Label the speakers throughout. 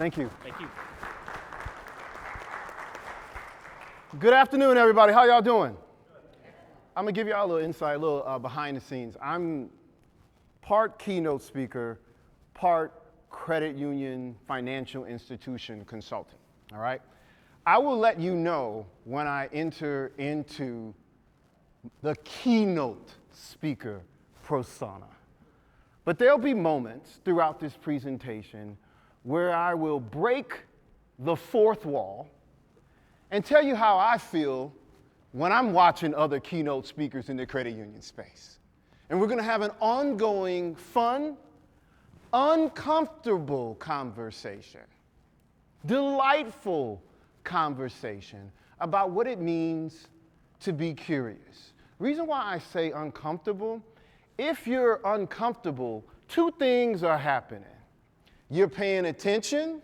Speaker 1: Thank you.
Speaker 2: Thank you.
Speaker 1: Good afternoon, everybody. How y'all doing? I'm gonna give y'all a little insight, a little behind the scenes. I'm part keynote speaker, part credit union financial institution consultant, all right? I will let you know when I enter into the keynote speaker persona. But there'll be moments throughout this presentation where I will break the fourth wall and tell you how I feel when I'm watching other keynote speakers in the credit union space. And we're going to have an ongoing, fun, uncomfortable conversation, delightful conversation about what it means to be curious. Reason why I say uncomfortable, if you're uncomfortable, two things are happening. You're paying attention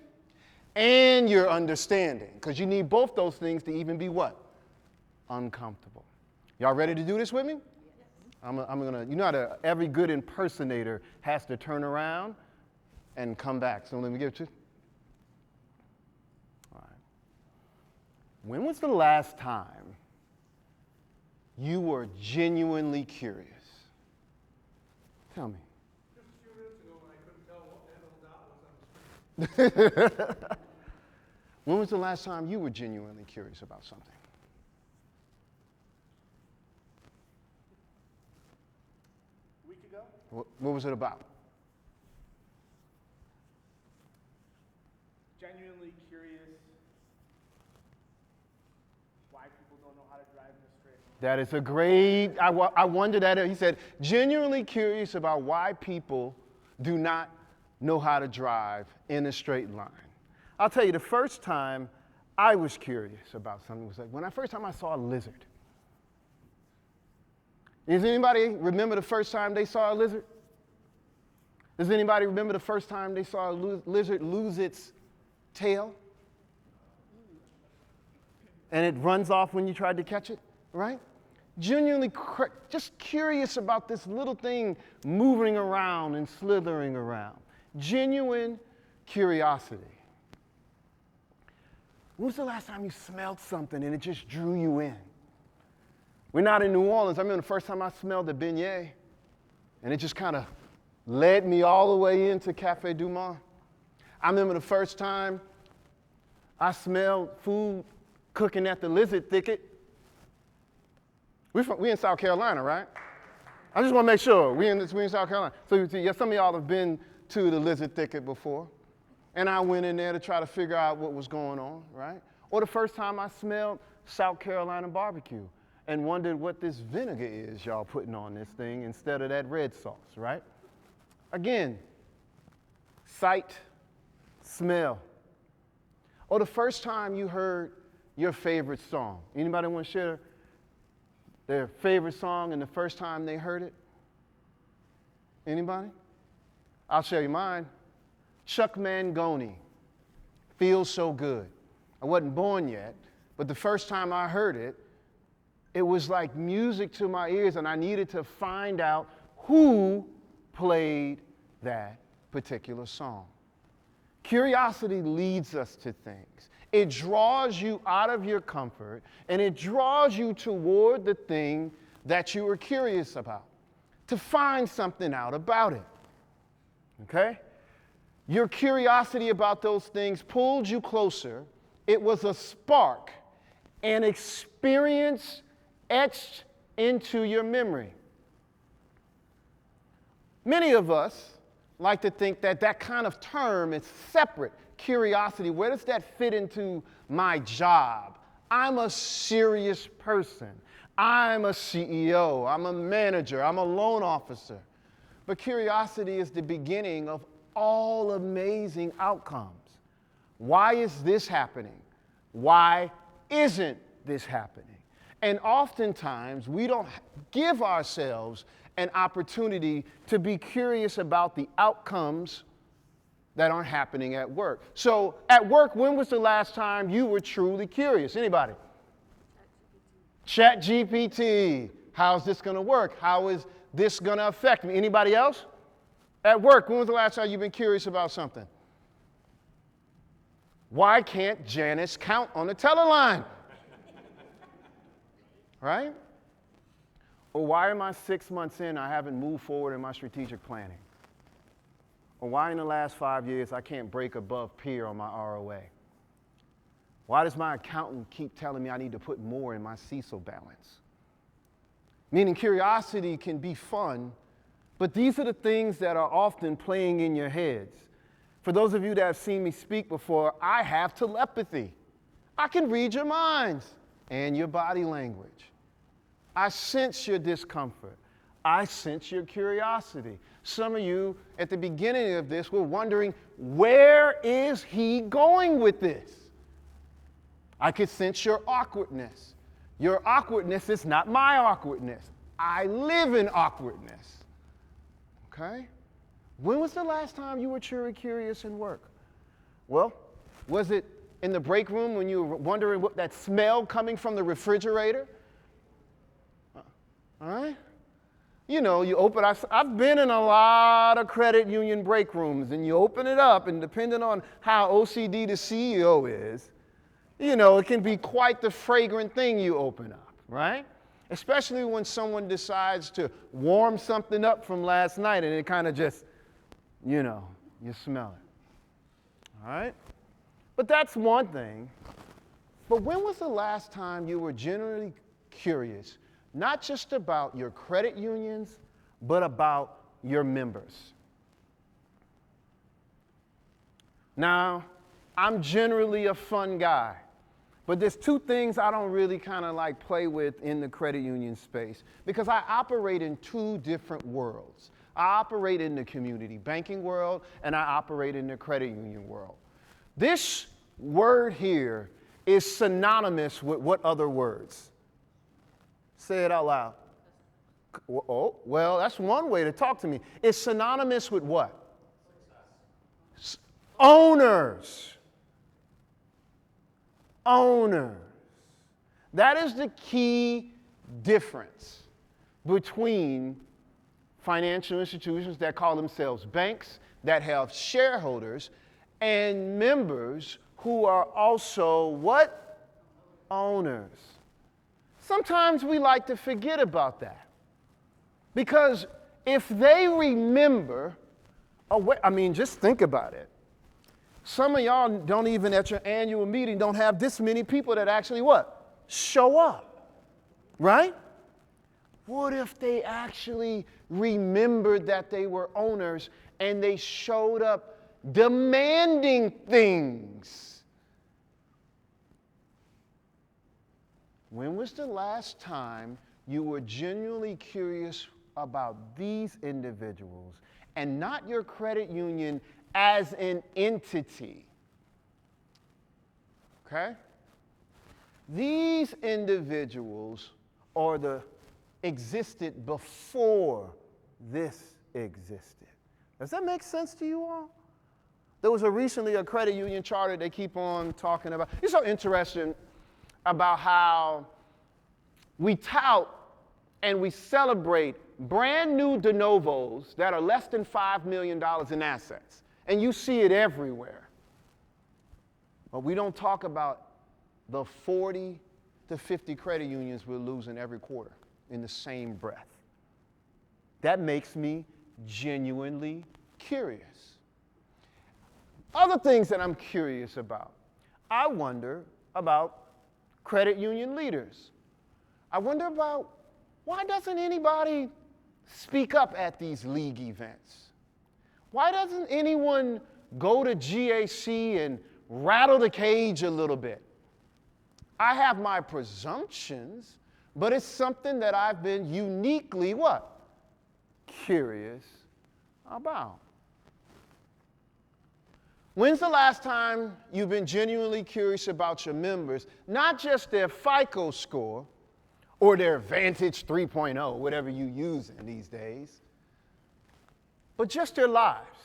Speaker 1: and you're understanding, because you need both those things to even be what? Uncomfortable. Y'all ready to do this with me? Yes. I'm gonna, you know how every good impersonator has to turn around and come back. So let me give it to you. All right. When was the last time you were genuinely curious? Tell me.
Speaker 3: Just a few minutes ago when I couldn't tell what that little dot was on the screen.
Speaker 1: When was the last time you were genuinely curious about something?
Speaker 2: A week ago?
Speaker 1: What was it about?
Speaker 2: Genuinely curious why people don't know how to drive in a straight line.
Speaker 1: That is a great, I wondered that. He said, genuinely curious about why people do not know how to drive in a straight line. I'll tell you, the first time I was curious about something was like when first time I saw a lizard. Does anybody remember the first time they saw a lizard? Does anybody remember the first time they saw a lizard lose its tail? And it runs off when you tried to catch it, right? Genuinely just curious about this little thing moving around and slithering around. Genuine curiosity. When was the last time you smelled something and it just drew you in? We're not in New Orleans. I remember the first time I smelled a beignet, and it just kind of led me all the way into Cafe Du Monde. I remember the first time I smelled food cooking at the lizard thicket. We in South Carolina, right? I just want to make sure we in South Carolina. So some of y'all have been to the lizard thicket before. And I went in there to try to figure out what was going on, right? Or the first time I smelled South Carolina barbecue and wondered what this vinegar is y'all putting on this thing instead of that red sauce, right? Again, sight, smell. Or the first time you heard your favorite song. Anybody want to share their favorite song and the first time they heard it? Anybody? I'll share you mine. Chuck Mangoni, Feels So Good. I wasn't born yet, but the first time I heard it, it was like music to my ears, and I needed to find out who played that particular song. Curiosity leads us to things. It draws you out of your comfort, and it draws you toward the thing that you were curious about, to find something out about it. Okay? Your curiosity about those things pulled you closer. It was a spark, an experience etched into your memory. Many of us like to think that that kind of term is separate. Curiosity, where does that fit into my job? I'm a serious person. I'm a CEO. I'm a manager. I'm a loan officer. But curiosity is the beginning of all amazing outcomes. Why is this happening? Why isn't this happening? And oftentimes, we don't give ourselves an opportunity to be curious about the outcomes that aren't happening at work. So at work, when was the last time you were truly curious? Anybody? ChatGPT. How's this going to work? How is this going to affect me? Anybody else? At work, when was the last time you've been curious about something? Why can't Janice count on the teller line? Right? Or why am I 6 months in, I haven't moved forward in my strategic planning? Or why in the last 5 years I can't break above peer on my ROA? Why does my accountant keep telling me I need to put more in my CECL balance? Meaning curiosity can be fun, but these are the things that are often playing in your heads. For those of you that have seen me speak before, I have telepathy. I can read your minds and your body language. I sense your discomfort. I sense your curiosity. Some of you at the beginning of this were wondering, where is he going with this? I could sense your awkwardness. Your awkwardness is not my awkwardness. I live in awkwardness. Okay? When was the last time you were truly curious in work? Well, was it in the break room when you were wondering what that smell coming from the refrigerator? All right? You know, you open, I've been in a lot of credit union break rooms, and you open it up, and depending on how OCD the CEO is, you know, it can be quite the fragrant thing you open up, right? Especially when someone decides to warm something up from last night and it kind of just, you know, you smell it. All right? But that's one thing. But when was the last time you were genuinely curious, not just about your credit unions, but about your members? Now, I'm generally a fun guy. But there's two things I don't really kind of like play with in the credit union space because I operate in two different worlds. I operate in the community banking world and I operate in the credit union world. This word here is synonymous with what other words? Say it out loud. Oh, well, that's one way to talk to me. It's synonymous with what? Owners. Owners. That is the key difference between financial institutions that call themselves banks, that have shareholders, and members who are also what? Owners. Sometimes we like to forget about that. Because if they remember, just think about it. Some of y'all don't even at your annual meeting don't have this many people that actually what? Show up, right? What if they actually remembered that they were owners and they showed up demanding things? When was the last time you were genuinely curious about these individuals and not your credit union as an entity? Okay? These individuals existed before this existed. Does that make sense to you all? There was recently a credit union charter they keep on talking about. It's so interesting about how we tout and we celebrate brand new de novos that are less than $5 million in assets. And you see it everywhere. But we don't talk about the 40 to 50 credit unions we're losing every quarter in the same breath. That makes me genuinely curious. Other things that I'm curious about. I wonder about credit union leaders. I wonder about why doesn't anybody speak up at these league events? Why doesn't anyone go to GAC and rattle the cage a little bit? I have my presumptions, but it's something that I've been uniquely what? Curious about. When's the last time you've been genuinely curious about your members, not just their FICO score or their Vantage 3.0, whatever you use in these days, but just their lives?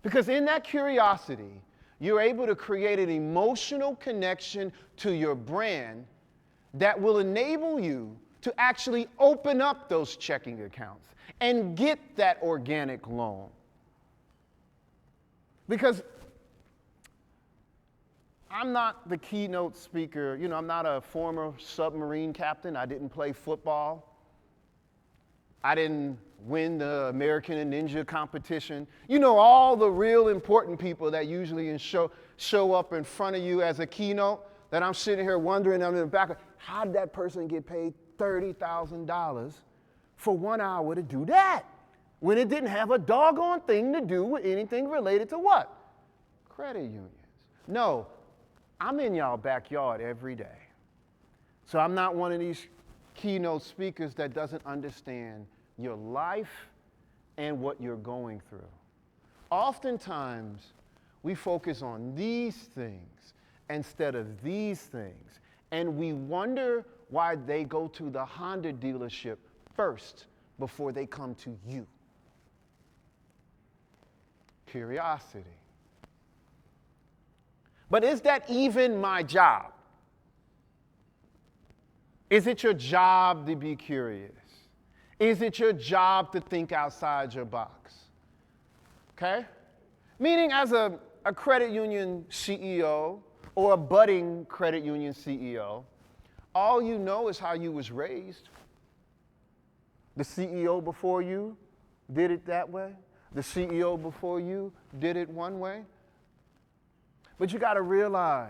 Speaker 1: Because in that curiosity, you're able to create an emotional connection to your brand that will enable you to actually open up those checking accounts and get that organic loan. Because I'm not the keynote speaker. You know, I'm not a former submarine captain. I didn't play football. I didn't win the American Ninja competition. You know, all the real important people that usually show up in front of you as a keynote, that I'm sitting here wondering, I'm in the back, how did that person get paid $30,000 for 1 hour to do that? When it didn't have a doggone thing to do with anything related to what? Credit unions. No, I'm in y'all backyard every day. So I'm not one of these keynote speakers that doesn't understand your life and what you're going through. Oftentimes, we focus on these things instead of these things, and we wonder why they go to the Honda dealership first before they come to you. Curiosity. But is that even my job? Is it your job to be curious? Is it your job to think outside your box? Okay? Meaning, as a credit union CEO or a budding credit union CEO, all you know is how you was raised. The CEO before you did it that way. The CEO before you did it one way. But you got to realize,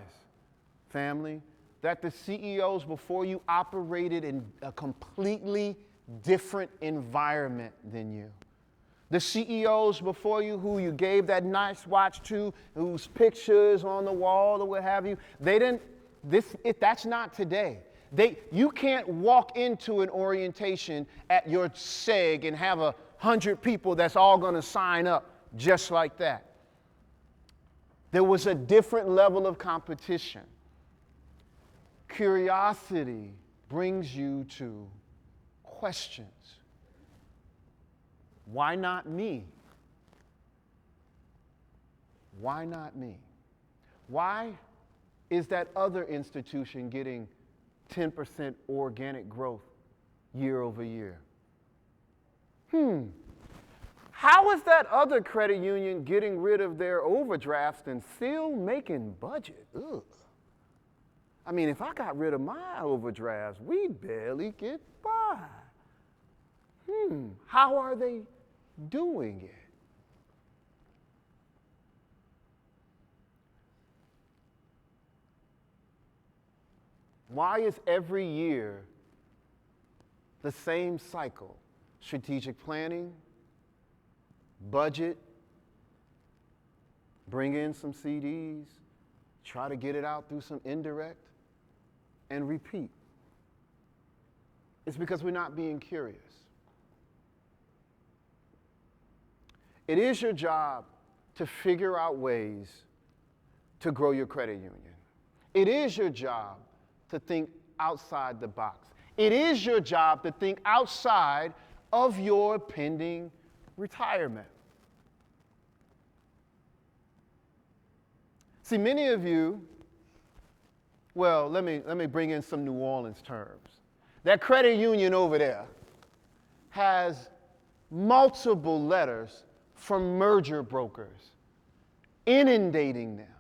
Speaker 1: family, that the CEOs before you operated in a completely different environment than you. The CEOs before you who you gave that nice watch to, whose pictures on the wall or what have you, that's not today. You can't walk into an orientation at your SEG and have 100 people that's all going to sign up just like that. There was a different level of competition. Curiosity brings you to questions. Why not me? Why not me? Why is that other institution getting 10% organic growth year over year? How is that other credit union getting rid of their overdrafts and still making budget? Ugh. I mean, if I got rid of my overdrafts, we'd barely get by. How are they doing it? Why is every year the same cycle? Strategic planning, budget, bring in some CDs, try to get it out through some indirect, and repeat. It's because we're not being curious. It is your job to figure out ways to grow your credit union. It is your job to think outside the box. It is your job to think outside of your pending retirement. See, many of you, well, let me bring in some New Orleans terms. That credit union over there has multiple letters from merger brokers inundating them,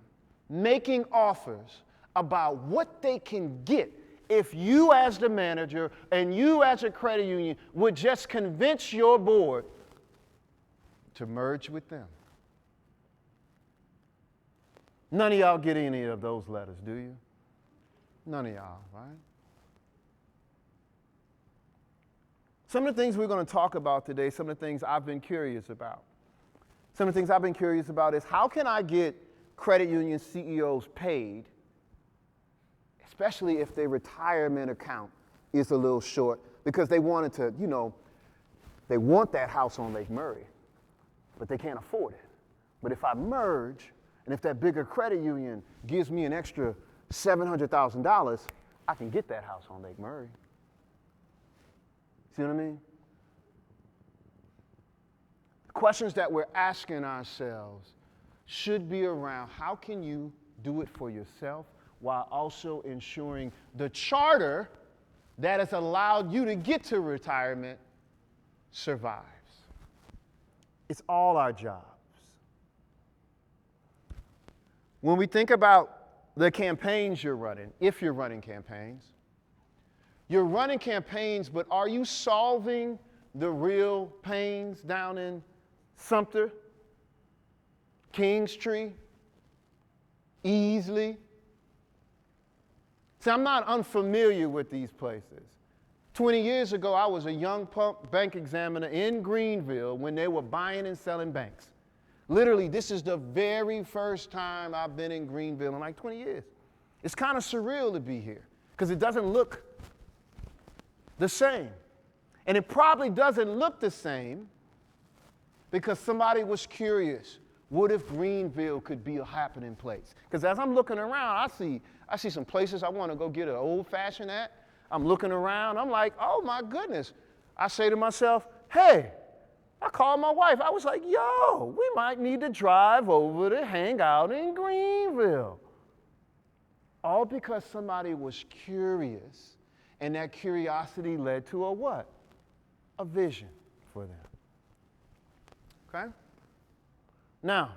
Speaker 1: making offers about what they can get if you as the manager and you as a credit union would just convince your board to merge with them. None of y'all get any of those letters, do you? None of y'all, right? Some of the things we're going to talk about today, some of the things I've been curious about. Some of the things I've been curious about is how can I get credit union CEOs paid, especially if their retirement account is a little short, because they wanted to, they want that house on Lake Murray, but they can't afford it. But if I merge, and if that bigger credit union gives me an extra $700,000, I can get that house on Lake Murray. See what I mean? The questions that we're asking ourselves should be around how can you do it for yourself while also ensuring the charter that has allowed you to get to retirement survives. It's all our jobs. When we think about the campaigns you're running, if you're running campaigns. You're running campaigns, but are you solving the real pains down in Sumter, Kingstree, Easley? See, I'm not unfamiliar with these places. 20 years ago, I was a young bank examiner in Greenville when they were buying and selling banks. Literally, this is the very first time I've been in Greenville in like 20 years. It's kind of surreal to be here because it doesn't look the same. And it probably doesn't look the same because somebody was curious. What if Greenville could be a happening place? Because as I'm looking around, I see some places I want to go get an old-fashioned at. I'm looking around. I'm like, oh, my goodness. I say to myself, hey, I called my wife. I was like, yo, we might need to drive over to hang out in Greenville. All because somebody was curious, and that curiosity led to a what? A vision for them. Okay? Now,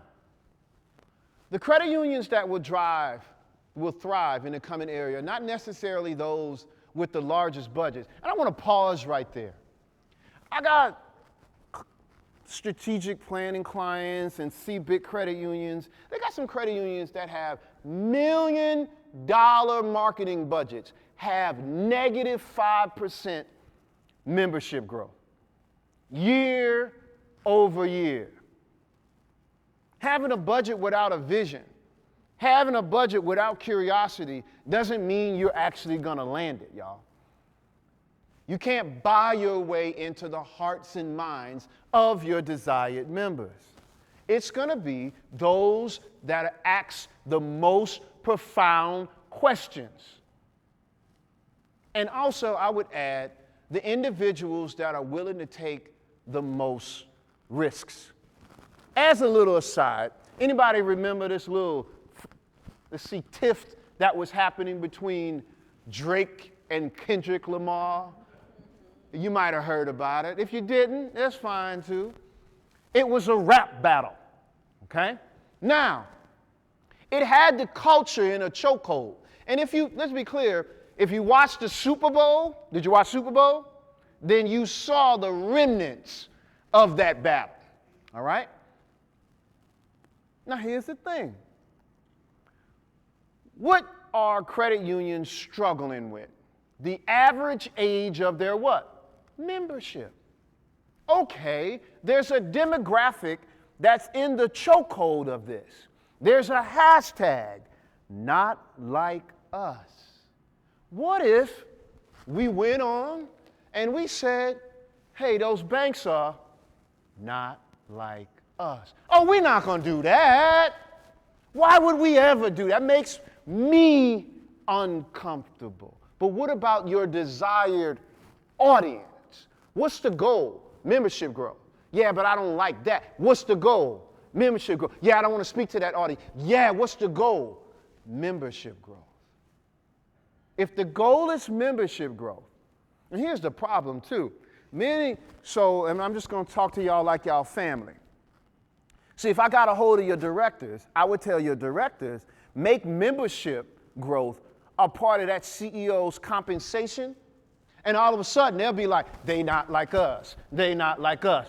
Speaker 1: the credit unions that will thrive in the coming area, not necessarily those with the largest budgets. And I want to pause right there. I got strategic planning clients and CBIC credit unions. They got some credit unions that have $1 million marketing budgets, have negative 5% membership growth year over year. Having a budget without a vision, having a budget without curiosity doesn't mean you're actually going to land it, y'all. You can't buy your way into the hearts and minds of your desired members. It's going to be those that ask the most profound questions. And also, I would add, the individuals that are willing to take the most risks. As a little aside, anybody remember this little, tiff that was happening between Drake and Kendrick Lamar? You might have heard about it. If you didn't, that's fine too. It was a rap battle, okay? Now, it had the culture in a chokehold. And let's be clear, if you watched the Super Bowl, did you watch Super Bowl? Then you saw the remnants of that battle, all right? Now, here's the thing. What are credit unions struggling with? The average age of their what? Membership. Okay, there's a demographic that's in the chokehold of this. There's a hashtag, not like us. What if we went on and we said, hey, those banks are not like us? Oh, we're not going to do that. Why would we ever do that? That makes me uncomfortable. But what about your desired audience? What's the goal? Membership growth. Yeah, but I don't like that. What's the goal? Membership growth. Yeah, I don't want to speak to that audience. Yeah, what's the goal? Membership growth. If the goal is membership growth, and here's the problem too. And I'm just going to talk to y'all like y'all family. See, if I got a hold of your directors, I would tell your directors, make membership growth a part of that CEO's compensation, and all of a sudden they'll be like, they not like us, they not like us.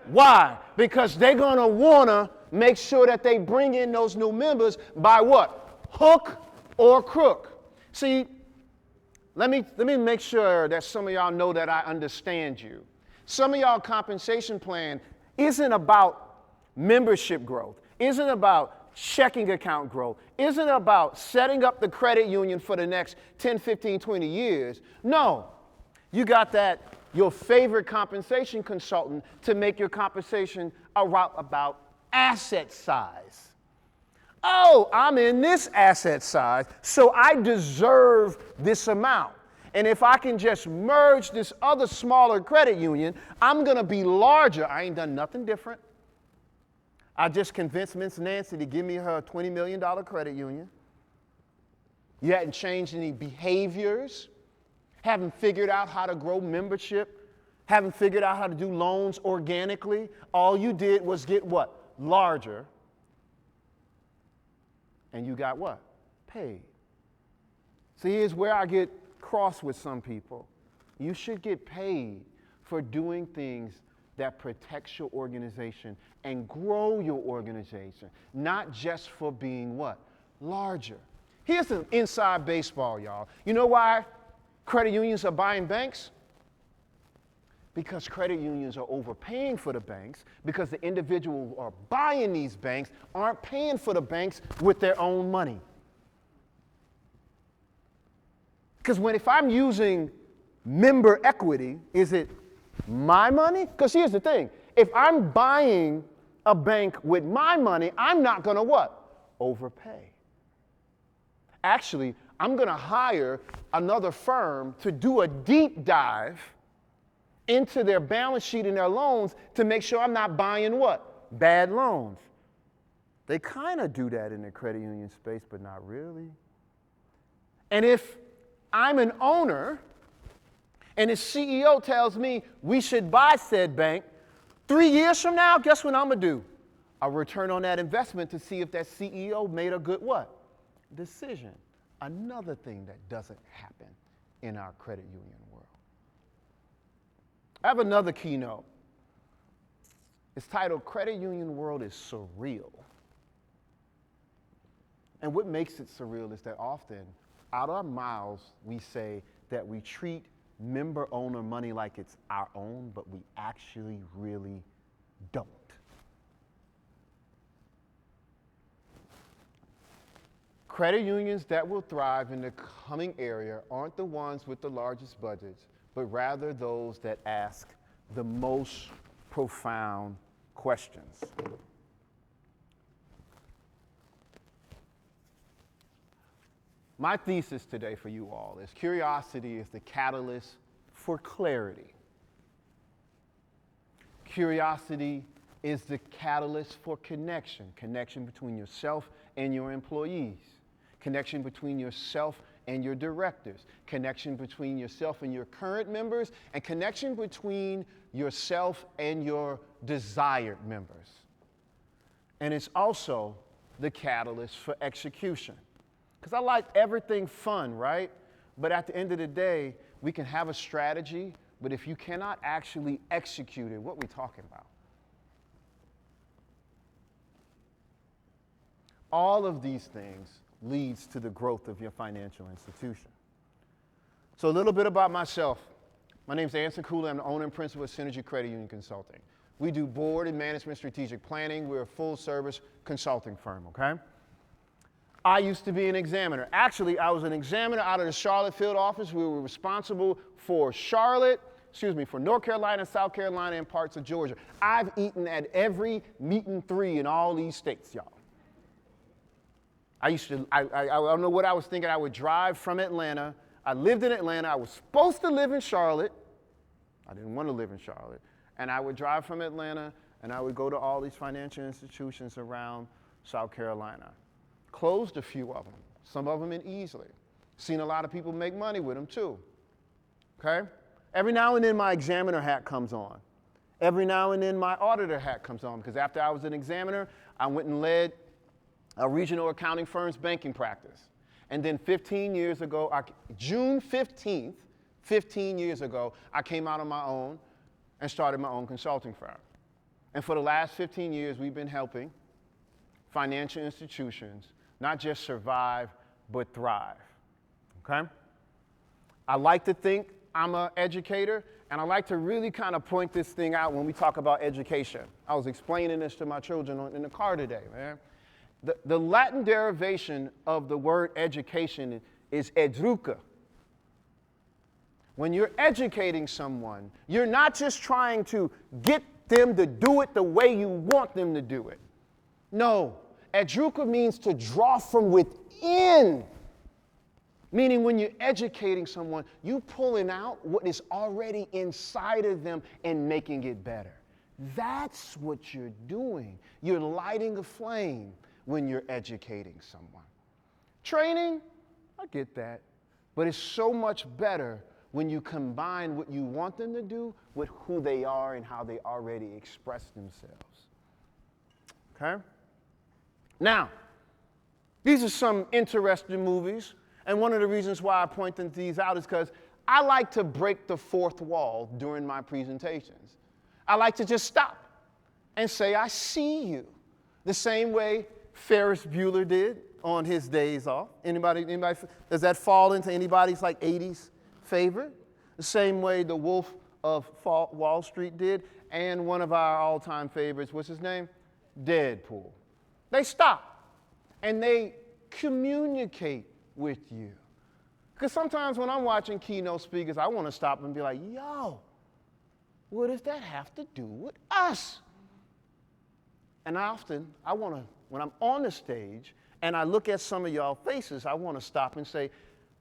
Speaker 1: Why? Because they're going to want to make sure that they bring in those new members by what? Hook or crook. See, let me make sure that some of y'all know that I understand you. Some of y'all compensation plan isn't about membership growth, isn't about checking account growth, isn't about setting up the credit union for the next 10, 15, 20 years. No, you got your favorite compensation consultant to make your compensation about asset size. Oh, I'm in this asset size, so I deserve this amount. And if I can just merge this other smaller credit union, I'm going to be larger. I ain't done nothing different. I just convinced Miss Nancy to give me her $20 million credit union. You hadn't changed any behaviors, haven't figured out how to grow membership, haven't figured out how to do loans organically. All you did was get what? Larger. And you got what? paid. See, here's where I get cross with some people. You should get paid for doing things that protects your organization and grow your organization, not just for being what? Larger. Here's an inside baseball, y'all. You know why credit unions are buying banks? Because credit unions are overpaying for the banks, because the individuals who are buying these banks aren't paying for the banks with their own money. Because if I'm using member equity, is it my money? Because here's the thing. If I'm buying a bank with my money, I'm not going to what? Overpay. Actually, I'm going to hire another firm to do a deep dive into their balance sheet and their loans to make sure I'm not buying what? Bad loans. They kind of do that in the credit union space, but not really. And if I'm an owner and the CEO tells me we should buy said bank, 3 years from now, guess what I'm going to do? I'll return on that investment to see if that CEO made a good what? Decision. Another thing that doesn't happen in our credit union world. I have another keynote. It's titled Credit Union World is Surreal. And what makes it surreal is that often, out of our mouths, we say that we treat member owner money like it's our own, but we actually really don't. Credit unions that will thrive in the coming era aren't the ones with the largest budgets, but rather those that ask the most profound questions. My thesis today for you all is curiosity is the catalyst for clarity. Curiosity is the catalyst for connection. Connection between yourself and your employees. Connection between yourself and your directors. Connection between yourself and your current members. And connection between yourself and your desired members. And it's also the catalyst for execution. Because I like everything fun, right? But at the end of the day, we can have a strategy, but if you cannot actually execute it, what are we talking about? All of these things leads to the growth of your financial institution. So a little bit about myself. My name is Ancin Cooley. I'm the owner and principal of Synergy Credit Union Consulting. We do board and management strategic planning. We're a full-service consulting firm, okay? I used to be an examiner. Actually, I was an examiner out of the Charlotte field office. We were responsible for for North Carolina, South Carolina, and parts of Georgia. I've eaten at every meeting 3 in all these states, y'all. I don't know what I was thinking. I would drive from Atlanta. I lived in Atlanta. I was supposed to live in Charlotte. I didn't want to live in Charlotte. And I would drive from Atlanta, and I would go to all these financial institutions around South Carolina. Closed a few of them, some of them easily. Seen a lot of people make money with them too, okay? Every now and then my examiner hat comes on. Every now and then my auditor hat comes on, because after I was an examiner, I went and led a regional accounting firm's banking practice. And then 15 years ago, June 15th, 15 years ago, I came out on my own and started my own consulting firm. And for the last 15 years, we've been helping financial institutions not just survive, but thrive, okay? I like to think I'm an educator, and I like to really kind of point this thing out when we talk about education. I was explaining this to my children in the car today, man. The Latin derivation of the word education is educa. When you're educating someone, you're not just trying to get them to do it the way you want them to do it. No. Educa means to draw from within. Meaning when you're educating someone, you're pulling out what is already inside of them and making it better. That's what you're doing. You're lighting a flame when you're educating someone. Training, I get that. But it's so much better when you combine what you want them to do with who they are and how they already express themselves. Okay? Now, These are some interesting movies, and one of the reasons why I point these out is because I like to break the fourth wall during my presentations. I like to just stop and say, I see you. The same way Ferris Bueller did on his days off. Anybody, does that fall into anybody's like 80s favorite? The same way the Wolf of Wall Street did, and one of our all-time favorites, what's his name? Deadpool. They stop and they communicate with you. Because sometimes when I'm watching keynote speakers, I want to stop and be like, yo, what does that have to do with us? And I want to, when I'm on the stage and I look at some of y'all faces, I want to stop and say,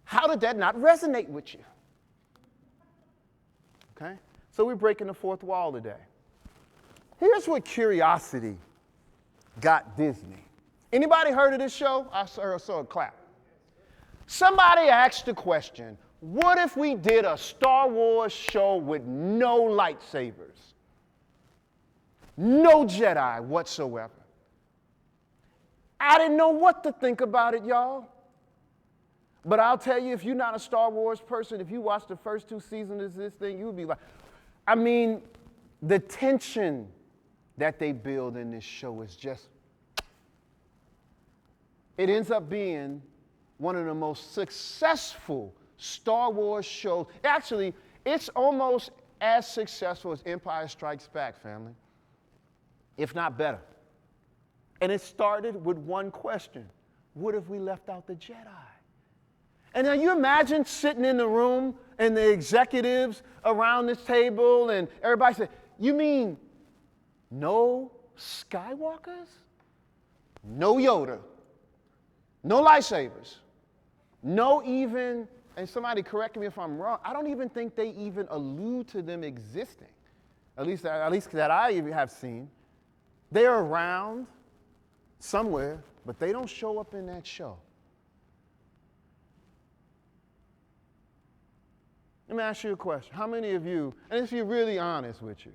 Speaker 1: how did that not resonate with you? Okay? So we're breaking the fourth wall today. Here's what curiosity got Disney. Anybody heard of this show? I saw a clap. Somebody asked the question, what if we did a Star Wars show with no lightsabers? No Jedi whatsoever. I didn't know what to think about it, y'all. But I'll tell you, if you're not a Star Wars person, if you watch the first 2 seasons of this thing, you'll be like, I mean, the tension that they build in this show is just, it ends up being one of the most successful Star Wars shows. Actually, it's almost as successful as Empire Strikes Back, family, if not better. And it started with one question. What if we left out the Jedi? And now you imagine sitting in the room and the executives around this table and everybody said, you mean no Skywalkers? No Yoda? No lightsabers? No even, and somebody correct me if I'm wrong, I don't even think they even allude to them existing. At least that I even have seen. They're around somewhere, but they don't show up in that show. Let me ask you a question. How many of you, and if you're really honest with you,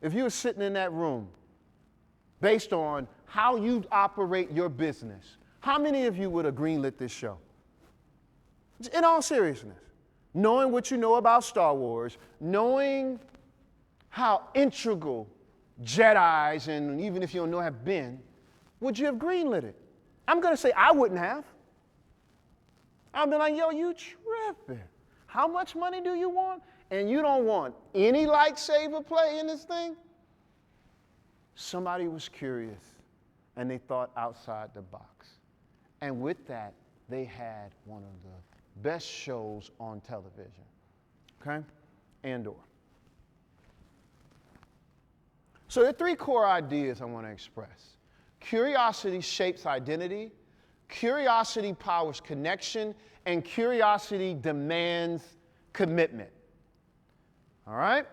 Speaker 1: if you were sitting in that room based on how you operate your business, how many of you would have greenlit this show? In all seriousness, knowing what you know about Star Wars, knowing how integral Jedis, and even if you don't know, have been, would you have greenlit it? I'm going to say I wouldn't have. I'd be like, yo, you tripping. How much money do you want? And you don't want any lightsaber play in this thing? Somebody was curious, and they thought outside the box. And with that, they had one of the best shows on television. Okay? Andor. So there are 3 core ideas I want to express. Curiosity shapes identity, curiosity powers connection, and curiosity demands commitment. All right?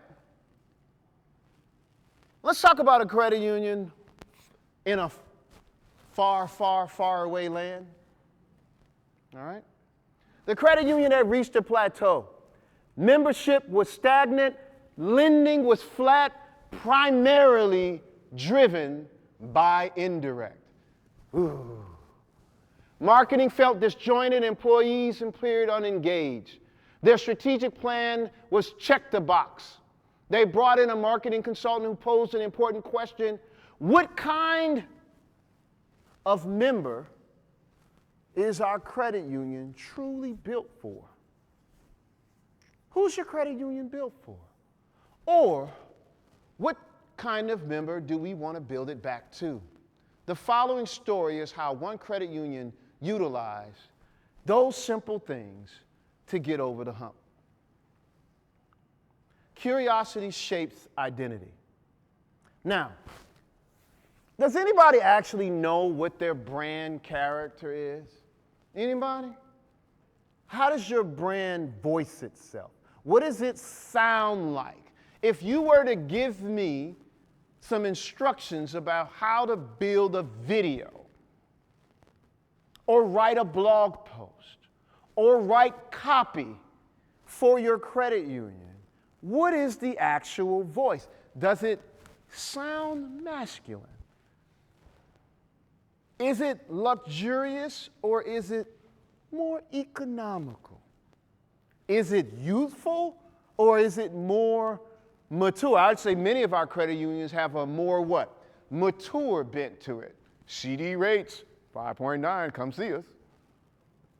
Speaker 1: Let's talk about a credit union in a far, far, far away land. All right? The credit union had reached a plateau. Membership was stagnant, lending was flat, primarily driven by indirect. Ooh. Marketing felt disjointed, employees appeared unengaged. Their strategic plan was check the box. They brought in a marketing consultant who posed an important question: what kind of member is our credit union truly built for? Who's your credit union built for? Or what kind of member do we want to build it back to? The following story is how one credit union utilized those simple things to get over the hump. Curiosity shapes identity. Now, does anybody actually know what their brand character is? Anybody? How does your brand voice itself? What does it sound like? If you were to give me some instructions about how to build a video, or write a blog post, or write copy for your credit union, what is the actual voice? Does it sound masculine? Is it luxurious or is it more economical? Is it youthful or is it more mature? I'd say many of our credit unions have a more what? Mature bent to it. CD rates, 5.9, come see us.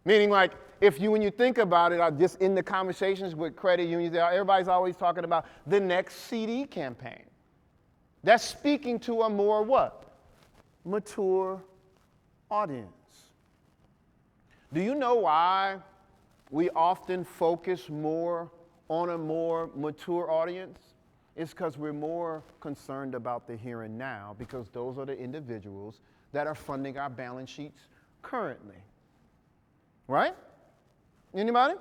Speaker 1: Meaning like, when you think about it, just in the conversations with credit unions, everybody's always talking about the next CD campaign. That's speaking to a more what? Mature audience. Do you know why we often focus more on a more mature audience? It's because we're more concerned about the here and now, because those are the individuals that are funding our balance sheets currently. Right? Anybody?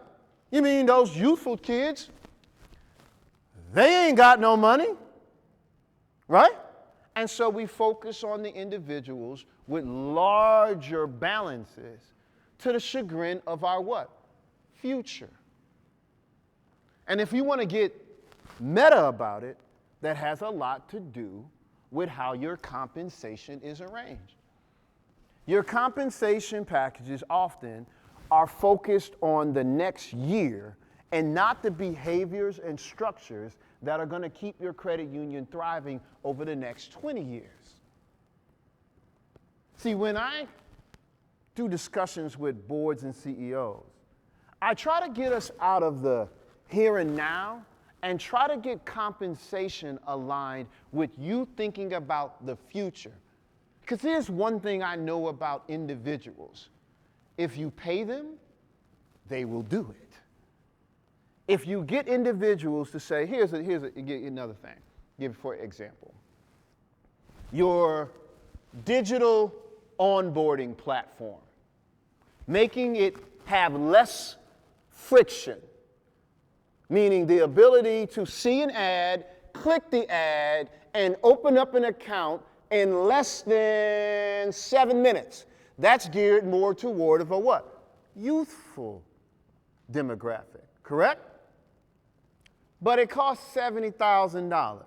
Speaker 1: You mean those youthful kids? They ain't got no money. Right? And so we focus on the individuals with larger balances to the chagrin of our what? Future. And if you want to get meta about it, that has a lot to do with how your compensation is arranged. Your compensation packages often are focused on the next year and not the behaviors and structures that are going to keep your credit union thriving over the next 20 years. See, when I do discussions with boards and CEOs, I try to get us out of the here and now and try to get compensation aligned with you thinking about the future. Because here's one thing I know about individuals. If you pay them, they will do it. If you get individuals to say, here's another thing, give for example, your digital onboarding platform, making it have less friction, meaning the ability to see an ad, click the ad, and open up an account in less than 7 minutes. That's geared more toward of a what? Youthful demographic, correct? But it costs $70,000.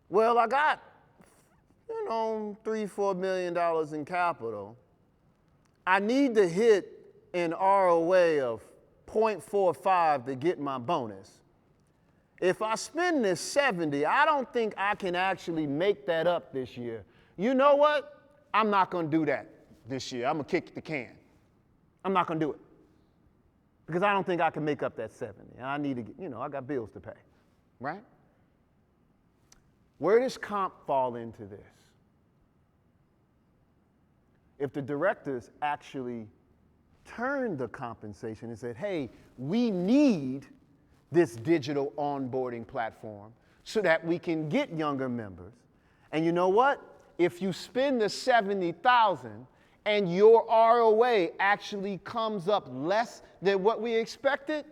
Speaker 1: Well, I got, $3-4 million in capital. I need to hit an ROA of 0.45 to get my bonus. If I spend this 70, I don't think I can actually make that up this year. You know what? I'm not going to do that this year. I'm going to kick the can. I'm not going to do it. Because I don't think I can make up that 70. And I need to get, I got bills to pay. Right? Where does comp fall into this? If the directors actually turned the compensation and said, hey, we need this digital onboarding platform so that we can get younger members. And you know what? If you spend the $70,000 and your ROA actually comes up less than what we expected,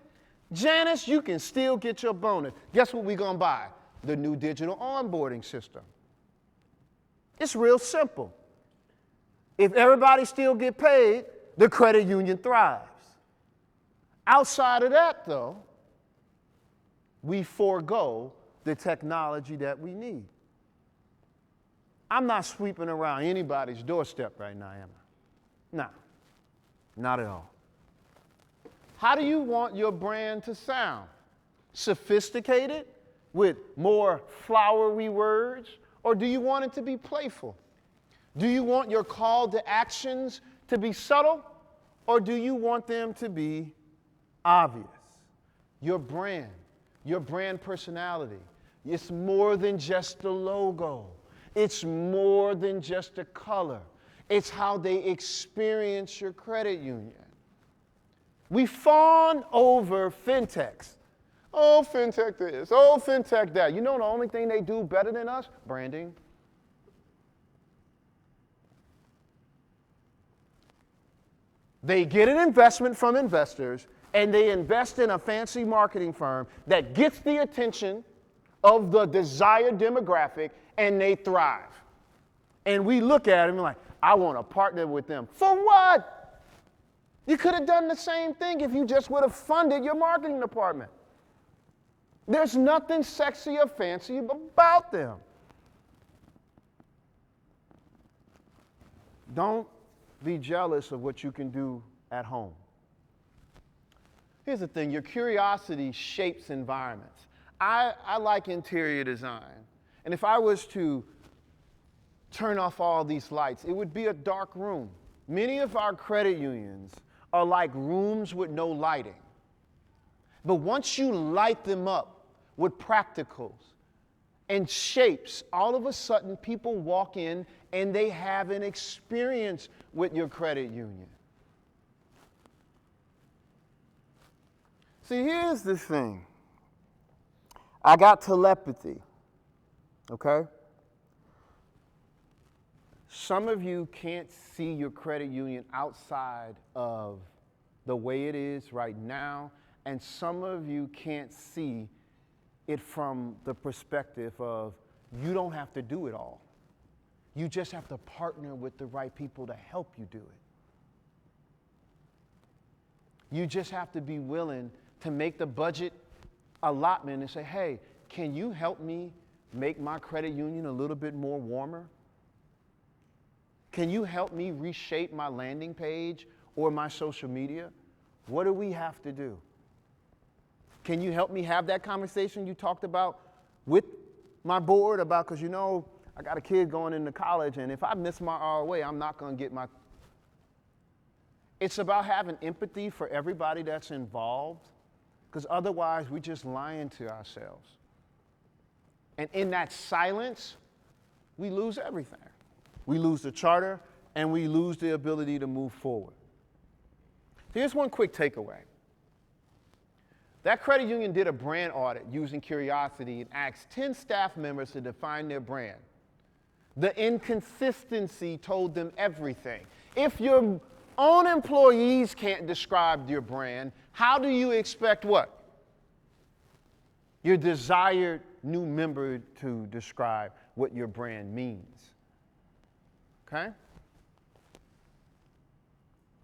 Speaker 1: Janice, you can still get your bonus. Guess what we're going to buy? The new digital onboarding system. It's real simple. If everybody still get paid, the credit union thrives. Outside of that, though, we forego the technology that we need. I'm not sweeping around anybody's doorstep right now, am I? No, not at all. How do you want your brand to sound? Sophisticated with more flowery words, or do you want it to be playful? Do you want your call to actions to be subtle, or do you want them to be obvious? Your brand personality, it's more than just the logo. It's more than just a color. It's how they experience your credit union. We fawn over fintechs. Oh, fintech this. Oh, fintech that. You know the only thing they do better than us? Branding. They get an investment from investors, and they invest in a fancy marketing firm that gets the attention of the desired demographic, and they thrive. And we look at them and like, I want to partner with them. For what? You could have done the same thing if you just would have funded your marketing department. There's nothing sexy or fancy about them. Don't be jealous of what you can do at home. Here's the thing, your curiosity shapes environments. I like interior design. And if I was to turn off all these lights, it would be a dark room. Many of our credit unions are like rooms with no lighting. But once you light them up with practicals and shapes, all of a sudden people walk in and they have an experience with your credit union. See, here's the thing. I got telepathy, okay? Some of you can't see your credit union outside of the way it is right now, and some of you can't see it from the perspective of you don't have to do it all. You just have to partner with the right people to help you do it. You just have to be willing to make the budget allotment and say, hey, can you help me make my credit union a little bit more warmer? Can you help me reshape my landing page or my social media? What do we have to do? Can you help me have that conversation you talked about with my board about, because you know, I got a kid going into college, and if I miss my ROA, I'm not going to get my... It's about having empathy for everybody that's involved, because otherwise we're just lying to ourselves. And in that silence, we lose everything. We lose the charter, and we lose the ability to move forward. Here's one quick takeaway. That credit union did a brand audit using curiosity and asked 10 staff members to define their brand. The inconsistency told them everything. If your own employees can't describe your brand, how do you expect what? Your desired new member to describe what your brand means. Okay?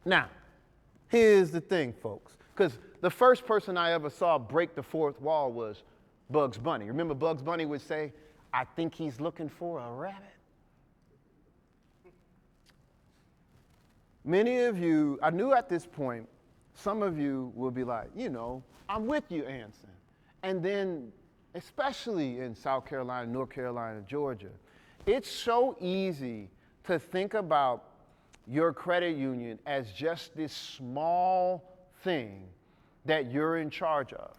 Speaker 1: Now, here's the thing, folks. Because the first person I ever saw break the fourth wall was Bugs Bunny. Remember Bugs Bunny would say, I think he's looking for a rabbit. Many of you, I knew at this point, some of you will be like, you know, I'm with you, Ancin. And then, especially in South Carolina, North Carolina, Georgia, it's so easy to think about your credit union as just this small thing that you're in charge of.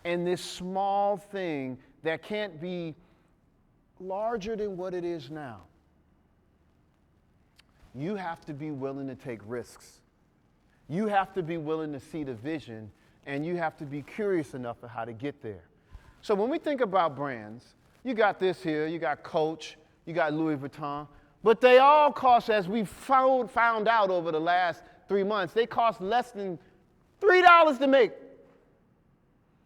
Speaker 1: And this small thing that can't be larger than what it is now. You have to be willing to take risks. You have to be willing to see the vision, and you have to be curious enough of how to get there. So when we think about brands, you got this here, you got Coach, you got Louis Vuitton, but they all cost, as we found out over the last 3 months, they cost less than $3 to make.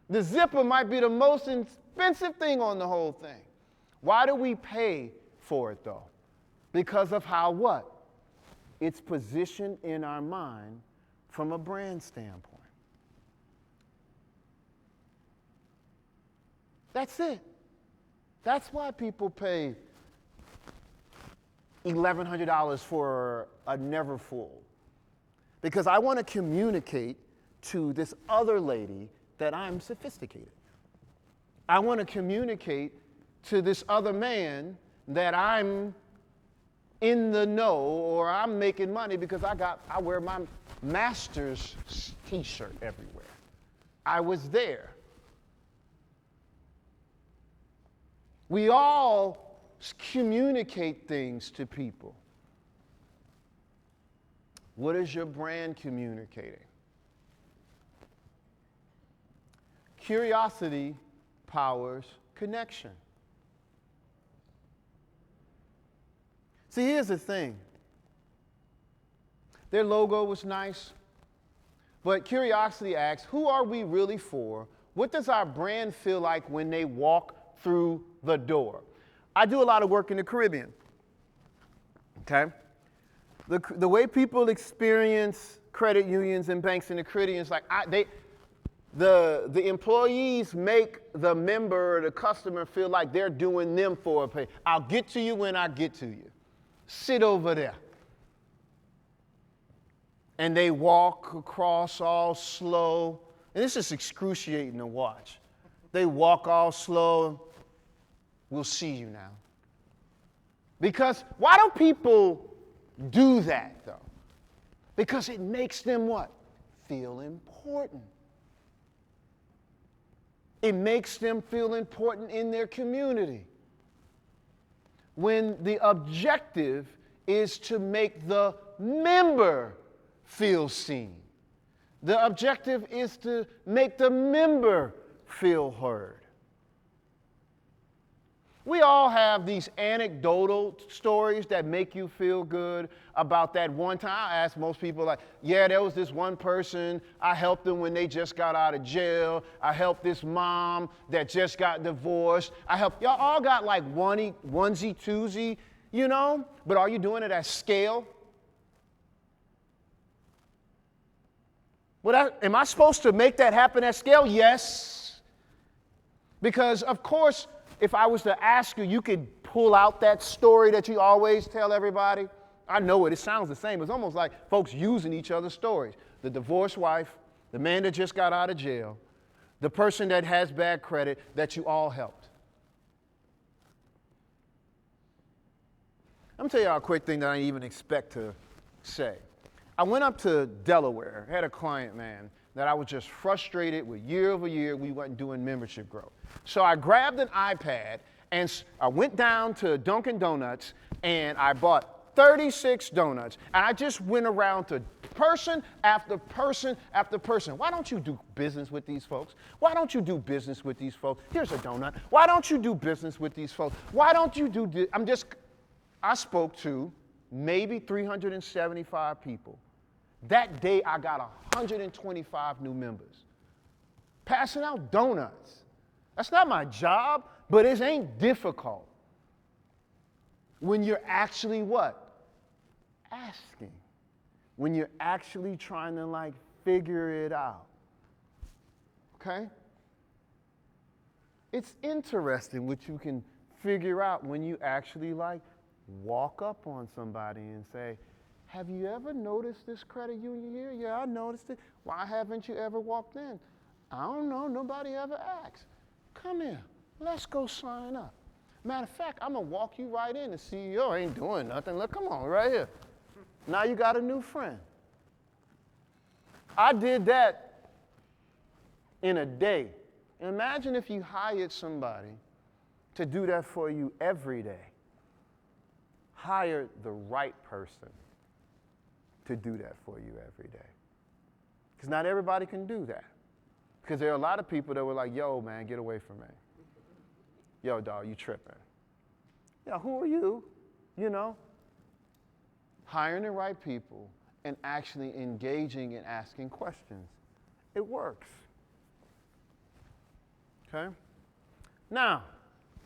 Speaker 1: The zipper might be the most expensive thing on the whole thing. Why do we pay for it though? Because of how what? It's positioned in our mind from a brand standpoint. That's it. That's why people pay $1,100 for a Neverfull. Because I want to communicate to this other lady that I'm sophisticated. I want to communicate to this other man that I'm in the know or I'm making money because I wear my master's t-shirt everywhere. I was there. We all communicate things to people. What is your brand communicating? Curiosity powers connection. See, here's the thing. Their logo was nice, but curiosity asks, who are we really for? What does our brand feel like when they walk through the door? I do a lot of work in the Caribbean, okay? The way people experience credit unions and banks in the Caribbean is like, the employees make the member or the customer feel like they're doing them for a pay. I'll get to you when I get to you. Sit over there. And they walk across all slow. And this is excruciating to watch. They walk all slow. We'll see you now. Because why do people do that, though? Because it makes them what? Feel important. It makes them feel important in their community. When the objective is to make the member feel seen. The objective is to make the member feel heard. We all have these anecdotal stories that make you feel good about that one time. I ask most people, like, yeah, there was this one person, I helped them when they just got out of jail. I helped this mom that just got divorced. Y'all all got like onesie, twosie, you know? But are you doing it at scale? Well, am I supposed to make that happen at scale? Yes. Because, of course, if I was to ask you, you could pull out that story that you always tell everybody. I know it. It sounds the same. It's almost like folks using each other's stories. The divorced wife, the man that just got out of jail, the person that has bad credit that you all helped. I'm going to tell y'all a quick thing that I didn't even expect to say. I went up to Delaware, had a client, man, that I was just frustrated with year over year we wasn't doing membership growth. So I grabbed an iPad and I went down to Dunkin' Donuts and I bought 36 donuts and I just went around to person after person after person. Why don't you do business with these folks? Why don't you do business with these folks? Here's a donut. Why don't you do business with these folks? Why don't you do this? I spoke to maybe 375 people. That day, I got 125 new members. Passing out donuts. That's not my job, but it ain't difficult. When you're actually what? Asking. When you're actually trying to like figure it out. Okay? It's interesting what you can figure out when you actually like walk up on somebody and say, have you ever noticed this credit union here? Yeah, I noticed it. Why haven't you ever walked in? I don't know. Nobody ever asked. Come here. Let's go sign up. Matter of fact, I'm going to walk you right in. The CEO ain't doing nothing. Look, come on, right here. Now you got a new friend. I did that in a day. Imagine if you hired somebody to do that for you every day. Hire the right person to do that for you every day. Because not everybody can do that. Because there are a lot of people that were like, yo, man, get away from me. Yo, dog, you tripping. Yo, who are you? You know? Hiring the right people and actually engaging and asking questions. It works. Okay? Now,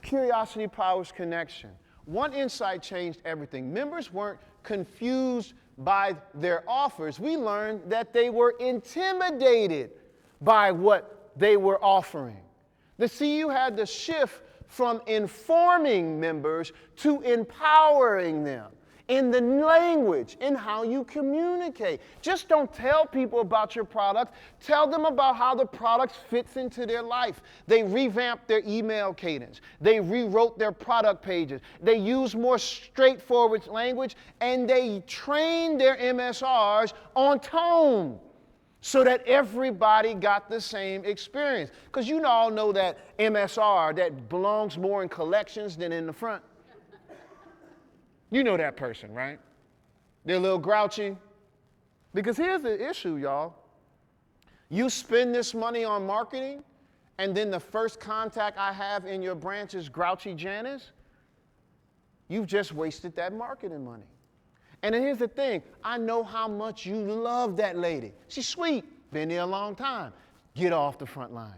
Speaker 1: curiosity powers connection. One insight changed everything. Members weren't confused by their offers. We learned that they were intimidated by what they were offering. The CU had to shift from informing members to empowering them in the language, in how you communicate. Just don't tell people about your product. Tell them about how the product fits into their life. They revamped their email cadence. They rewrote their product pages. They used more straightforward language, and they trained their MSRs on tone so that everybody got the same experience. Because you all know that MSR that belongs more in collections than in the front. You know that person, right? They're a little grouchy. Because here's the issue, y'all. You spend this money on marketing, and then the first contact I have in your branch is grouchy Janice. You've just wasted that marketing money. And then here's the thing. I know how much you love that lady. She's sweet. Been there a long time. Get off the front line.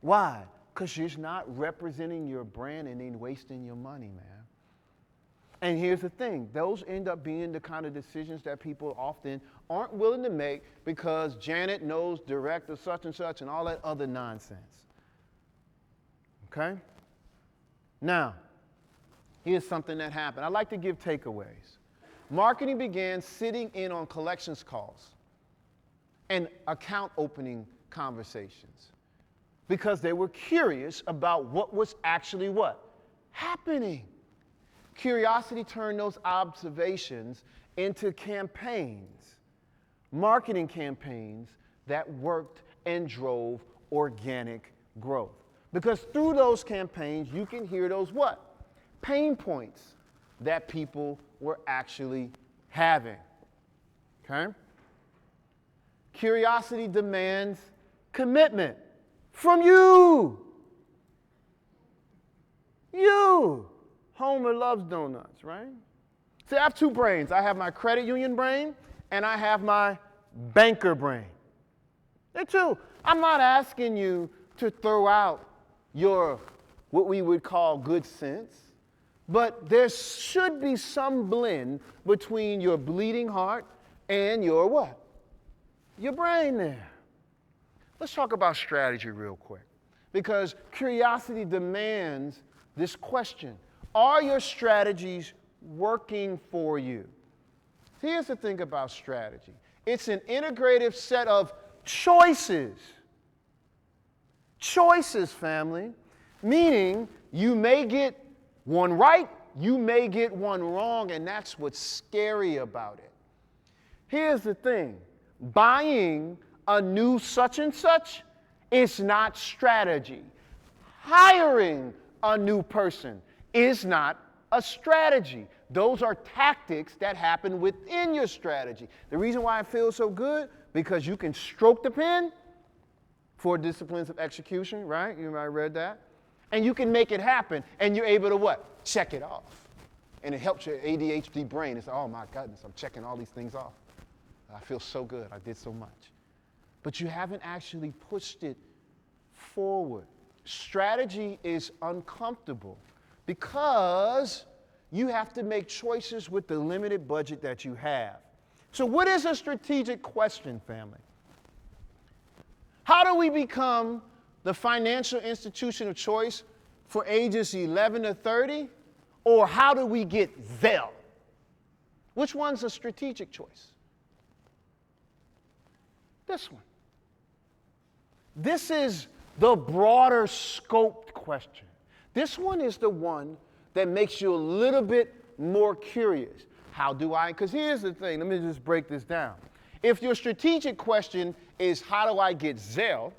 Speaker 1: Why? Because she's not representing your brand and then wasting your money, man. And here's the thing, those end up being the kind of decisions that people often aren't willing to make because Janet knows director such and such and all that other nonsense. Okay? Now, Here's something that happened. I like to give takeaways. Marketing began sitting in on collections calls and account opening conversations because they were curious about what was actually what? Happening. Curiosity turned those observations into campaigns, marketing campaigns that worked and drove organic growth. Because through those campaigns, you can hear those what? Pain points that people were actually having. Okay? Curiosity demands commitment from you. You. Homer loves donuts, right? See, I have two brains. I have my credit union brain and I have my banker brain. They're two. I'm not asking you to throw out your, what we would call good sense, but there should be some blend between your bleeding heart and your what? Your brain there. Let's talk about strategy real quick, because curiosity demands this question. Are your strategies working for you? Here's the thing about strategy. It's an integrative set of choices. Choices, family. Meaning you may get one right, you may get one wrong, and that's what's scary about it. Here's the thing. Buying a new such and such is not strategy. Hiring a new person is not a strategy. Those are tactics that happen within your strategy. The reason why it feels so good, because you can stroke the pen, 4 disciplines of execution, right? You might have read that. And you can make it happen, and you're able to what? Check it off. And it helps your ADHD brain. It's like, oh my goodness, I'm checking all these things off. I feel so good, I did so much. But you haven't actually pushed it forward. Strategy is uncomfortable because you have to make choices with the limited budget that you have. So what is a strategic question, family? How do we become the financial institution of choice for ages 11 to 30? Or how do we get Zelle? Which one's a strategic choice? This one. This is the broader scoped question. This one is the one that makes you a little bit more curious. How do I? Because here's the thing. Let me just break this down. If your strategic question is how do I get Zelle,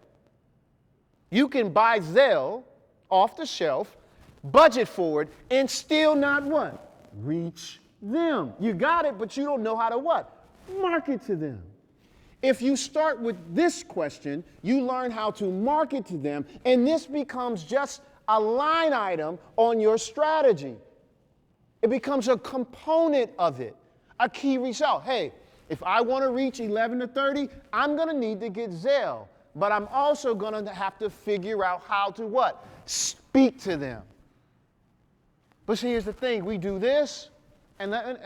Speaker 1: you can buy Zelle off the shelf, budget for it, and still not what? Reach them. You got it, but you don't know how to what? Market to them. If you start with this question, you learn how to market to them, and this becomes just a line item on your strategy. It becomes a component of it, a key result. Hey, if I want to reach 11 to 30, I'm going to need to get Zelle, but I'm also going to have to figure out how to what? Speak to them. But see, here's the thing. We do this, and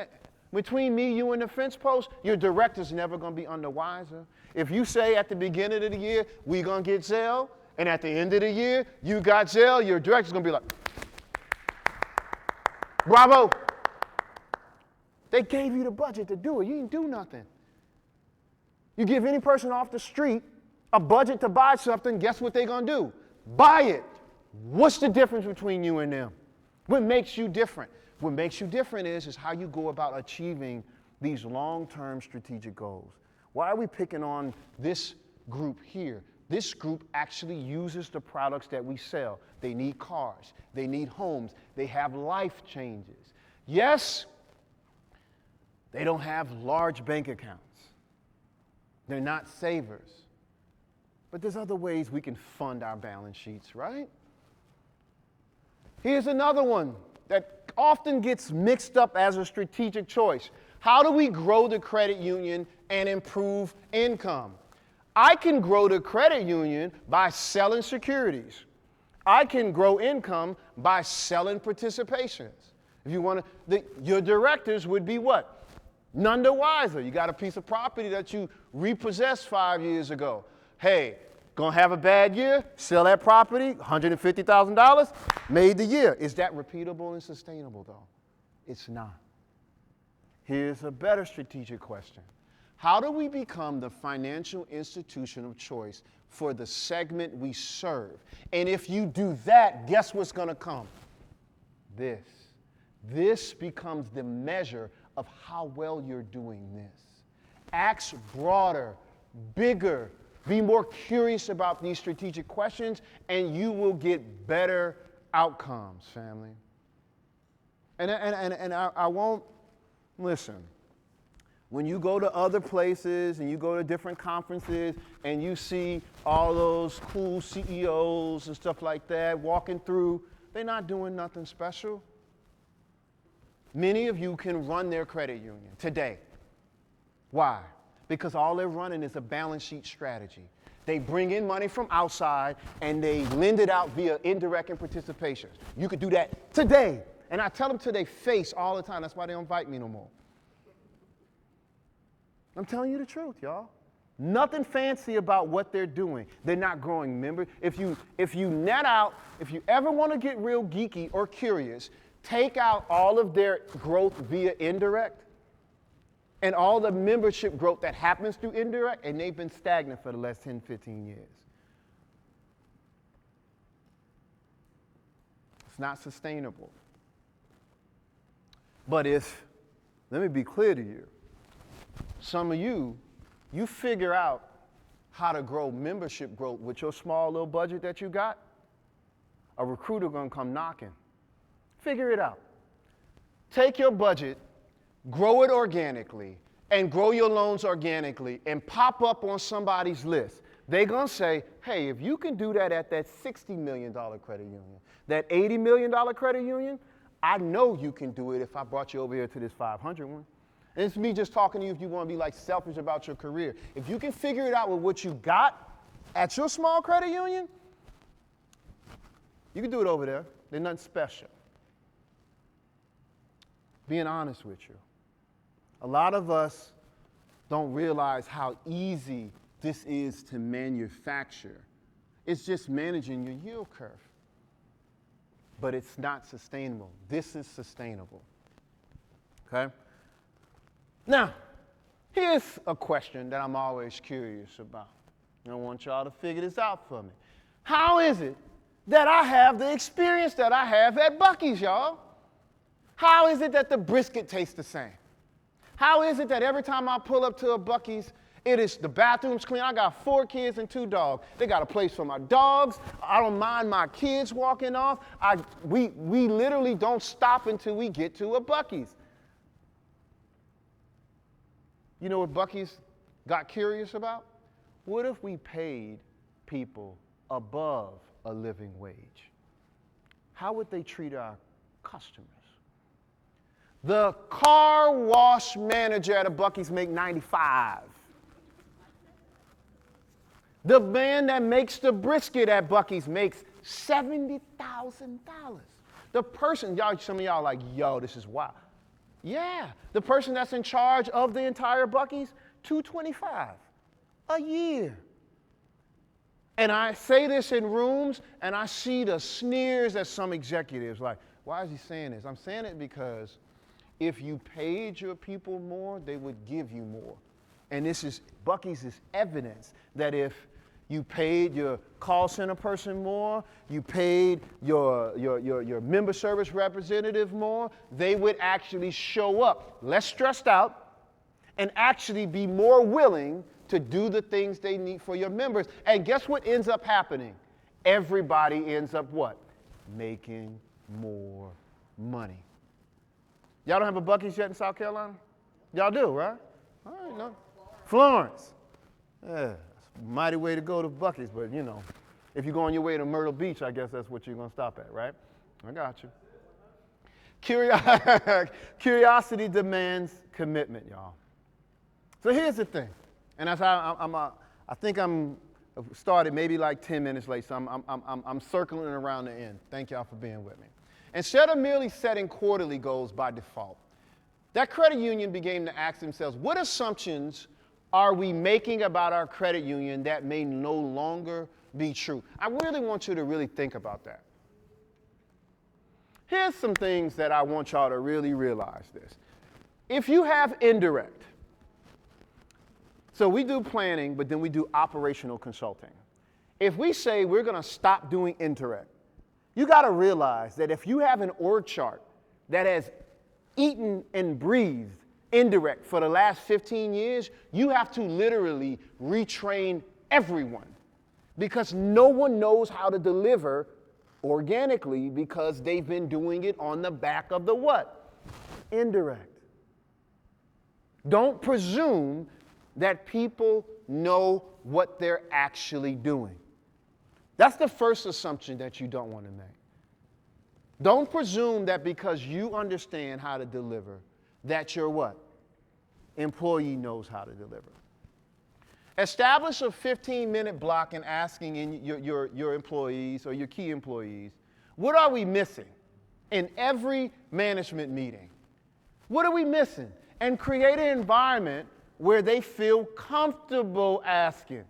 Speaker 1: between me, you, and the fence post, your director's never going to be under wiser. If you say at the beginning of the year, we're going to get Zelle, and at the end of the year, you got Zelle, your director's going to be like, bravo. They gave you the budget to do it. You didn't do nothing. You give any person off the street a budget to buy something, guess what they're going to do? Buy it. What's the difference between you and them? What makes you different? What makes you different is how you go about achieving these long-term strategic goals. Why are we picking on this group here? This group actually uses the products that we sell. They need cars. They need homes. They have life changes. Yes, they don't have large bank accounts. They're not savers. But there's other ways we can fund our balance sheets, right? Here's another one that often gets mixed up as a strategic choice. How do we grow the credit union and improve income? I can grow the credit union by selling securities. I can grow income by selling participations. If you want to, your directors would be what? None the wiser. You got a piece of property that you repossessed 5 years ago. Hey, Gonna have a bad year, sell that property, $150,000, made the year. Is that repeatable and sustainable though? It's not. Here's a better strategic question. How do we become the financial institution of choice for the segment we serve? And if you do that, guess what's gonna come? This. This becomes the measure of how well you're doing this. Ask broader, bigger, be more curious about these strategic questions, and you will get better outcomes, family. And I won't, listen, when you go to other places and you go to different conferences and you see all those cool CEOs and stuff like that walking through, they're not doing nothing special. Many of you can run their credit union today. Why? Because all they're running is a balance sheet strategy. They bring in money from outside and they lend it out via indirect and participation. You could do that today. And I tell them to their face all the time. That's why they don't invite me no more. I'm telling you the truth, y'all. Nothing fancy about what they're doing. They're not growing members. If you net out, if you ever want to get real geeky or curious, take out all of their growth via indirect and all the membership growth that happens through indirect, and they've been stagnant for the last 10, 15 years. It's not sustainable. But if, let me be clear to you, some of you figure out how to grow membership growth with your small little budget that you got, a recruiter gonna come knocking. Figure it out. Take your budget, grow it organically, and grow your loans organically, and pop up on somebody's list. They're gonna say, hey, if you can do that at that $60 million credit union, that $80 million credit union, I know you can do it if I brought you over here to this 500 one. And it's me just talking to you if you want to be like selfish about your career. If you can figure it out with what you got at your small credit union, you can do it over there. There's nothing special. Being honest with you, a lot of us don't realize how easy this is to manufacture. It's just managing your yield curve. But it's not sustainable. This is sustainable. Okay? Now, here's a question that I'm always curious about. I want y'all to figure this out for me. How is it that I have the experience that I have at Buc-ee's, y'all? How is it that the brisket tastes the same? How is it that every time I pull up to a Buc-ee's, it is the bathroom's clean? I got 4 kids and 2 dogs. They got a place for my dogs. I don't mind my kids walking off. We literally don't stop until we get to a Buc-ee's. You know what Buc-ee's got curious about? What if we paid people above a living wage? How would they treat our customers? The car wash manager at a Buc-ee's make $95. The man that makes the brisket at Buc-ee's makes $70,000. The person, y'all, some of y'all are like, yo, this is wild. Yeah, the person that's in charge of the entire Buc-ee's, $225 a year. And I say this in rooms, and I see the sneers at some executives like, why is he saying this? I'm saying it because if you paid your people more, they would give you more. And this is, Buc-ee's is evidence that if you paid your call center person more, you paid your member service representative more, they would actually show up less stressed out and actually be more willing to do the things they need for your members. And guess what ends up happening? Everybody ends up what? Making more money. Y'all don't have a Buc-ee's yet in South Carolina? Y'all do, right? All right, no. Florence. Yeah. Mighty way to go to Buc-ee's, but you know, if you go on your way to Myrtle Beach, I guess that's what you're going to stop at, right? I got you. Curiosity demands commitment, y'all. So here's the thing, and as I think I'm started maybe like 10 minutes late, so I'm circling around the end. Thank y'all for being with me. Instead of merely setting quarterly goals by default, that credit union began to ask themselves, what assumptions are we making about our credit union that may no longer be true? I really want you to really think about that. Here's some things that I want y'all to really realize this. If you have indirect, so we do planning, but then we do operational consulting. If we say we're going to stop doing indirect, you got to realize that if you have an org chart that has eaten and breathed indirect for the last 15 years, you have to literally retrain everyone because no one knows how to deliver organically because they've been doing it on the back of the what? Indirect. Don't presume that people know what they're actually doing. That's the first assumption that you don't want to make. Don't presume that because you understand how to deliver, that your what? Employee knows how to deliver. Establish a 15-minute block and asking your employees or your key employees, what are we missing in every management meeting? What are we missing? And create an environment where they feel comfortable asking.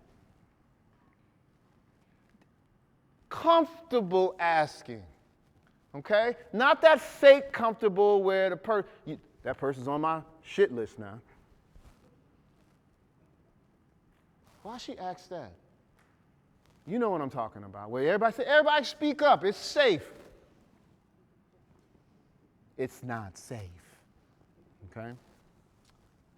Speaker 1: Comfortable asking. Okay? Not that fake comfortable where that person's on my shit list now. Why she asked that? You know what I'm talking about. Where everybody speak up. It's safe. It's not safe. Okay?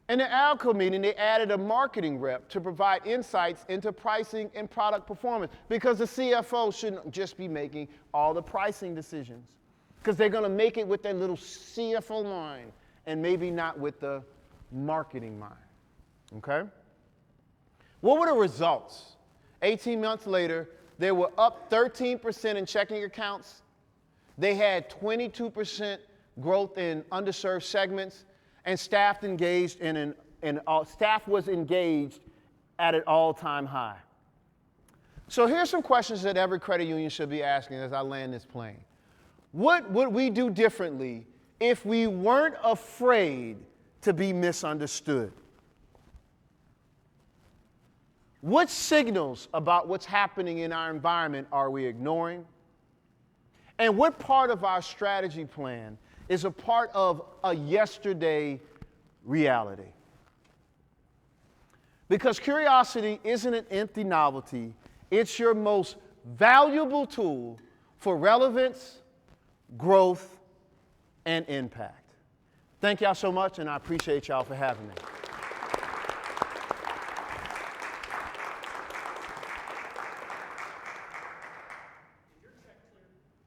Speaker 1: In the ALCO meeting, they added a marketing rep to provide insights into pricing and product performance because the CFO shouldn't just be making all the pricing decisions because they're going to make it with their little CFO mind and maybe not with the marketing mind. Okay? What were the results? 18 months later, they were up 13% in checking accounts. They had 22% growth in underserved segments. And staff was engaged at an all-time high. So here's some questions that every credit union should be asking as I land this plane. What would we do differently if we weren't afraid to be misunderstood? What signals about what's happening in our environment are we ignoring? And what part of our strategy plan is a part of a yesterday reality? Because curiosity isn't an empty novelty, it's your most valuable tool for relevance, growth, and impact. Thank y'all so much, and I appreciate y'all for having me.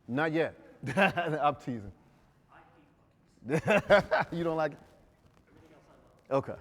Speaker 1: Not yet. I'm teasing. You don't like it? Okay.